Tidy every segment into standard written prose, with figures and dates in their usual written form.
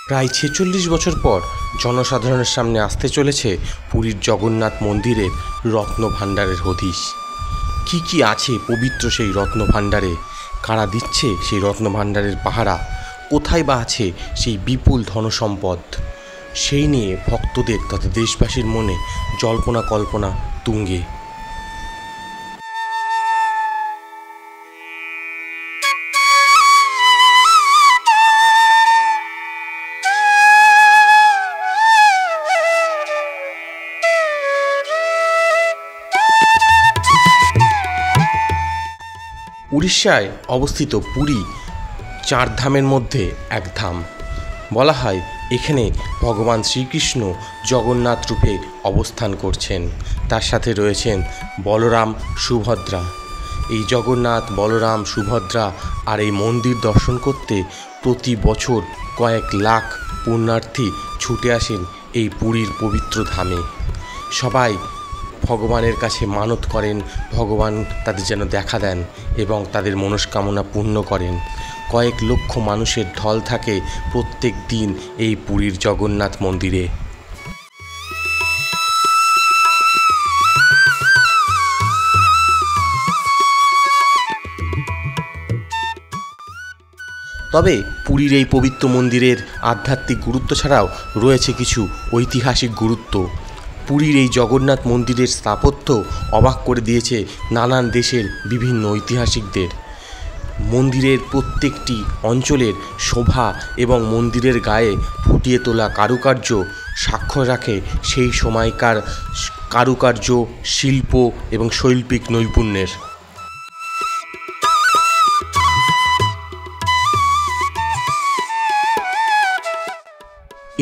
প্রায় ৪৬ বছর পর জনসাধারণের সামনে আসতে চলেছে পুরীর জগন্নাথ মন্দিরের রত্নভাণ্ডারের হদিশ। কি কি আছে পবিত্র সেই রত্নভাণ্ডারে, কারা দিচ্ছে সেই রত্নভাণ্ডারের পাহারা, কোথায় বা আছে সেই বিপুল ধনসম্পদ, সেই নিয়ে ভক্তদের তথা দেশবাসীর মনে জল্পনা কল্পনা তুঙ্গে। উড়িষ্যায় অবস্থিত পুরী 4 ধামের মধ্যে এক ধাম। বলা হয় এখানে ভগবান শ্রীকৃষ্ণ জগন্নাথ রূপে অবস্থান করছেন, তার সাথে রয়েছেন বলরাম সুভদ্রা। এই জগন্নাথ, বলরাম, সুভদ্রা আর এই মন্দির দর্শন করতে প্রতি বছর কয়েক লাখ পুণ্যার্থী ছুটে আসেন এই পুরীর পবিত্র ধামে। সবাই ভগবানের কাছে মানত করেন, ভগবান তাদের যেন দেখা দেন এবং তাদের মনস্কামনা পূর্ণ করেন। কয়েক লক্ষ মানুষের ঢল থাকে প্রত্যেক দিন এই পুরীর জগন্নাথ মন্দিরে। তবে পুরীর এই পবিত্র মন্দিরের আধ্যাত্মিক গুরুত্ব ছাড়াও রয়েছে কিছু ঐতিহাসিক গুরুত্ব। পুরীর এই জগন্নাথ মন্দিরের স্থাপত্য অবাক করে দিয়েছে নানান দেশের বিভিন্ন ঐতিহাসিকদের। মন্দিরের প্রত্যেকটি অঞ্চলের শোভা এবং মন্দিরের গায়ে ফুটিয়ে তোলা কারুকার্য সাক্ষ্য রাখে সেই সময়কার কারুকার্য, শিল্প এবং শৈল্পিক নৈপুণ্যের।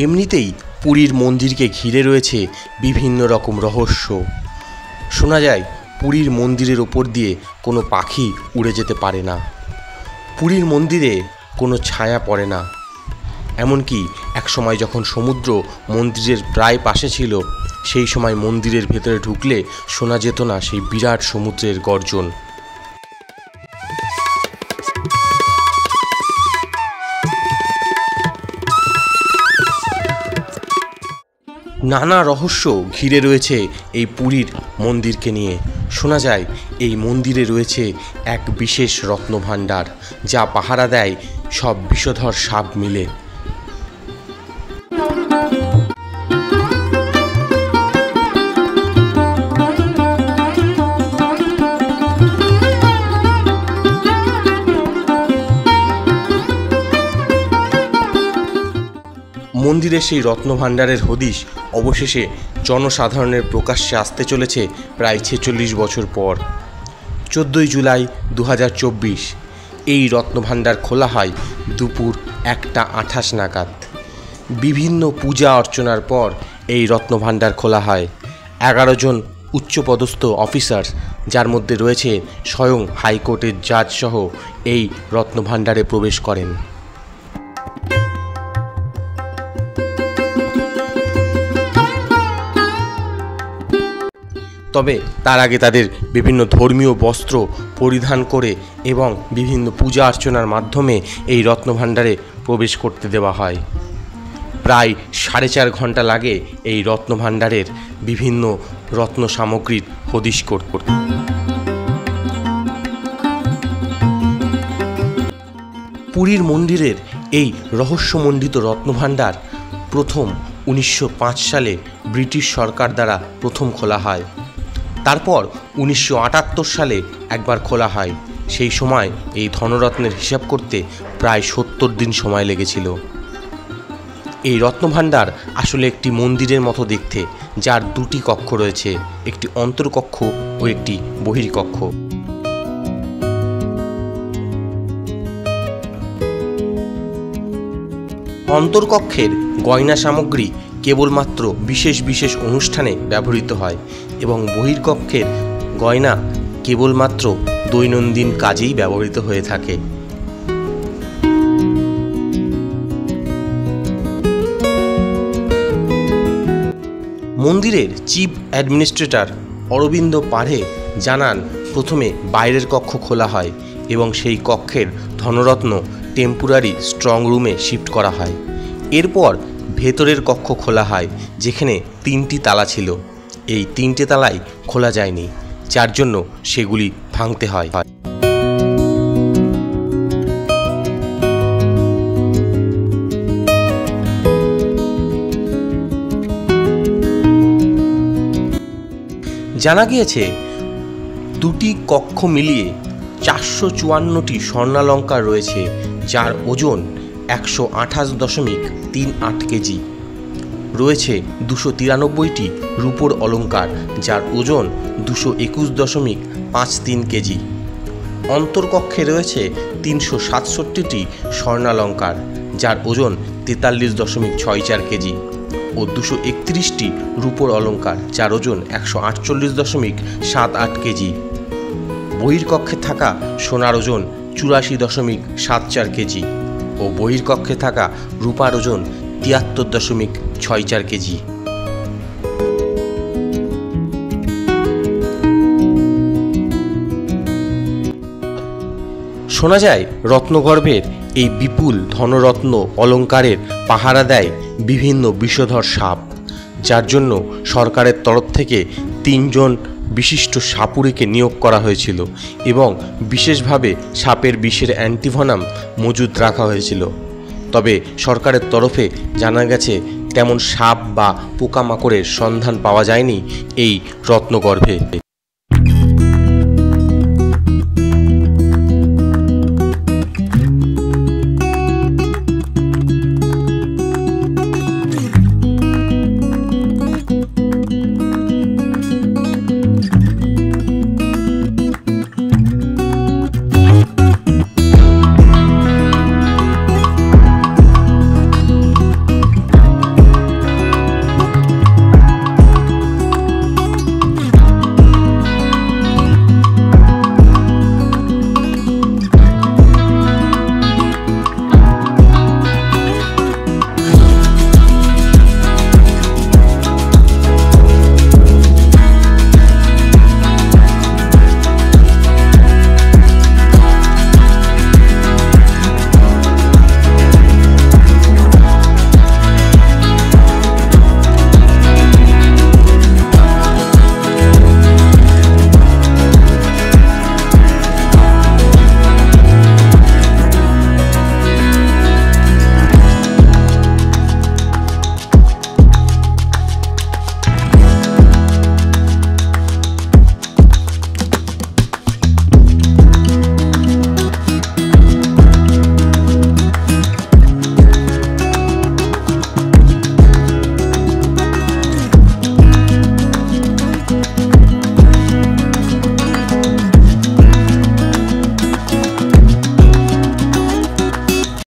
এমনিতেই পুরীর মন্দিরকে ঘিরে রয়েছে বিভিন্ন রকম রহস্য। শোনা যায় পুরীর মন্দিরের ওপর দিয়ে কোনো পাখি উড়ে যেতে পারে না, পুরীর মন্দিরে কোনো ছায়া পড়ে না। এমনকি একসময় যখন সমুদ্র মন্দিরের প্রায় পাশে ছিল, সেই সময় মন্দিরের ভেতরে ঢুকলে শোনা যেত না সেই বিরাট সমুদ্রের গর্জন। নানা রহস্য ঘিরে রয়েছে এই পুরীর মন্দিরকে নিয়ে। শোনা যায় এই মন্দিরে রয়েছে এক বিশেষ রত্নভাণ্ডার, যা পাহারা দেয় সব বিষধর সাপ মিলে। মন্দিরের সেই রত্নভাণ্ডারের হদিশ অবশেষে জনসাধারণের প্রকাশ্যে আসতে চলেছে প্রায় ৪৬ বছর পর। 14 জুলাই 2024 এই রত্নভাণ্ডার খোলা হয় দুপুর 1:28 নাগাদ। বিভিন্ন পূজা অর্চনার পর এই রত্নভাণ্ডার খোলা হয়। 11 জন উচ্চপদস্থ অফিসার, যার মধ্যে রয়েছে স্বয়ং হাইকোর্টের জাজ সহ, এই রত্নভাণ্ডারে প্রবেশ করেন। তবে তার আগে তাদের বিভিন্ন ধর্মীয় বস্ত্র পরিধান করে এবং বিভিন্ন পূজা অর্চনার মাধ্যমে এই রত্নভাণ্ডারে প্রবেশ করতে দেওয়া হয়। প্রায় 4.5 ঘন্টা লাগে এই রত্নভাণ্ডারের বিভিন্ন রত্ন সামগ্রীর হদিশ করতে। পুরীর মন্দিরের এই রহস্যমণ্ডিত রত্নভাণ্ডার প্রথম 1905 সালে ব্রিটিশ সরকার দ্বারা প্রথম খোলা হয়। তারপর 1978 সালে একবার খোলা হয়। সেই সময় এই ধনরত্নের হিসাব করতে প্রায় 70 দিন সময় লেগেছিল। এই রত্নভাণ্ডার আসলে একটি মন্দিরের মতো দেখতে, যার 2টি কক্ষ রয়েছে, একটি অন্তর্কক্ষ ও একটি বহির্কক্ষ। অন্তর্কক্ষের গয়না সামগ্রী কেবলমাত্র বিশেষ বিশেষ অনুষ্ঠানে ব্যবহৃত হয় এবং বহির্কক্ষের গয়না কেবলমাত্র দৈনন্দিন কাজেই ব্যবহৃত হয়ে থাকে। মন্দিরের চিফ অ্যাডমিনিস্ট্রেটর অরবিন্দ পাঢ়ে জানান, প্রথমে বাইরের কক্ষ খোলা হয় এবং সেই কক্ষের ধনরত্ন টেম্পোরারি স্ট্রং রুমে শিফট করা হয়। এরপর ভেতরের কক্ষ খোলা হয়, যেখানে 3টি তালা ছিল। এই 3টে তালাই খোলা যায়নি, যার জন্য সেগুলি ভাঙতে হয়। জানা গিয়েছে 2টি কক্ষ মিলিয়ে 454টি স্বর্ণালঙ্কার রয়েছে, যার ওজন 128.38 কেজি। রয়েছে 293টি রূপোর অলঙ্কার, যার ওজন 221.53 কেজি। অন্তর্কক্ষে রয়েছে 367টি স্বর্ণালঙ্কার, যার ওজন 43.64 কেজি ও 231টি রূপোর অলঙ্কার, যার ওজন 148.78 কেজি। বহির্কক্ষে থাকা সোনার ওজন 84.74 কেজি ও বহির্কক্ষে থাকা রূপার ওজন 73.64 কেজি। শোনা যায় রত্নগর্ভের এই বিপুল ধনরত্ন অলঙ্কারের পাহারা দেয় বিভিন্ন বিষধর সাপ, যার জন্য সরকারের তরফ থেকে 3 জন বিশিষ্ট সাপুড়েকে নিয়োগ করা হয়েছিল এবং বিশেষভাবে সাপের বিষের অ্যান্টিভেনাম মজুদ রাখা হয়েছিল। তবে সরকারের তরফে জানা গেছে তেমন সাপ বা পোকামাকড়ের সন্ধান পাওয়া যায়নি এই রত্নগর্ভে।